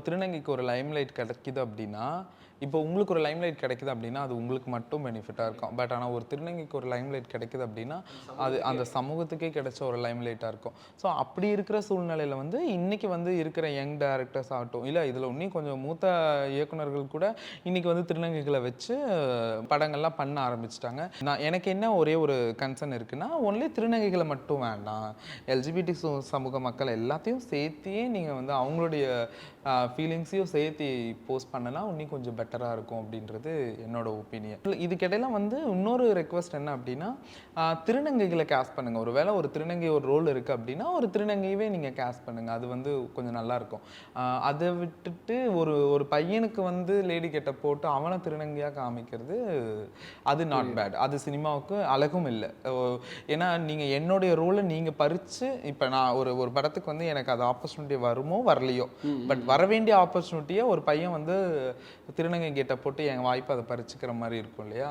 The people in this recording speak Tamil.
திருநங்கைக்கு ஒரு லைம்லைட் கிடைக்குது அப்படின்னா, இப்போ உங்களுக்கு ஒரு லைம்லைட் கிடைக்குது அப்படின்னா, அது உங்களுக்கு மட்டும் பெனிஃபிட்டா இருக்கும். பட் ஆனா ஒரு திருநங்கைக்கு ஒரு லைம்லைட் கிடைக்குது அப்படின்னா, அது அந்த சமூகத்துக்கே கிடைச்ச ஒரு லைம்லைட்டா இருக்கும். ஸோ அப்படி இருக்கிற சூழ்நிலையில வந்து இன்னைக்கு வந்து இருக்கிற யங் டைரக்டர்ஸ் ஆகட்டும், இல்ல இதுல இன்னும் கொஞ்சம் மூத்த இயக்குனர்கள் கூட இன்னைக்கு வந்து திருநங்கைகள வச்சு படங்கள்லாம் பண்ண ஆரம்பிச்சுட்டாங்க. எனக்கு என்ன ஒரே ஒரு கன்சர்ன் இருக்குன்னா, ஒன்லி திருநங்கைகள மட்டும் வேண்டாம். எல்ஜிபிடி சமூக மக்கள் எல்லாத்தையும் சேர்த்தியே நீங்க வந்து அவங்களுடைய ஃபீலிங்ஸையும் சேர்த்து போஸ்ட் பண்ணனா இன்னும் கொஞ்சம் பெட்டரா இருக்கும் அப்படின்றது என்னோட ஒப்பீனியன். இதுக்கிடையில வந்து இன்னொரு ரெக்வஸ்ட் என்ன அப்படின்னா, திருநங்கைகளை கேஸ்ட் பண்ணுங்க. ஒருவேளை ஒரு திருநங்கை ஒரு ரோல் இருக்கு அப்படின்னா, ஒரு திருநங்கையவே நீங்க கேஸ்ட் பண்ணுங்க. அது வந்து கொஞ்சம் நல்லா இருக்கும். அதை விட்டுட்டு ஒரு ஒரு பையனுக்கு வந்து லேடி கெட்டப் போட்டு அவனை திருநங்கையா காமிக்கிறது அது நாட் பேட். அது சினிமாவுக்கு அழகும் இல்லை. ஏன்னா நீங்க என்னுடைய ரோலை நீங்க பறிச்சு இப்ப நான் ஒரு ஒரு படத்துக்கு வந்து எனக்கு அது ஆப்பர்ச்சுனிட்டி வருமோ வரலையோ, பட் வர வேண்டிய ஆப்பர்ச்சுனிட்டியை ஒரு பையன் வந்து திருநங்கை கெட்டப் போட்டு என் வாய்ப்பை அதை பறிச்சுக்கிற மாதிரி இருக்கும் இல்லையா?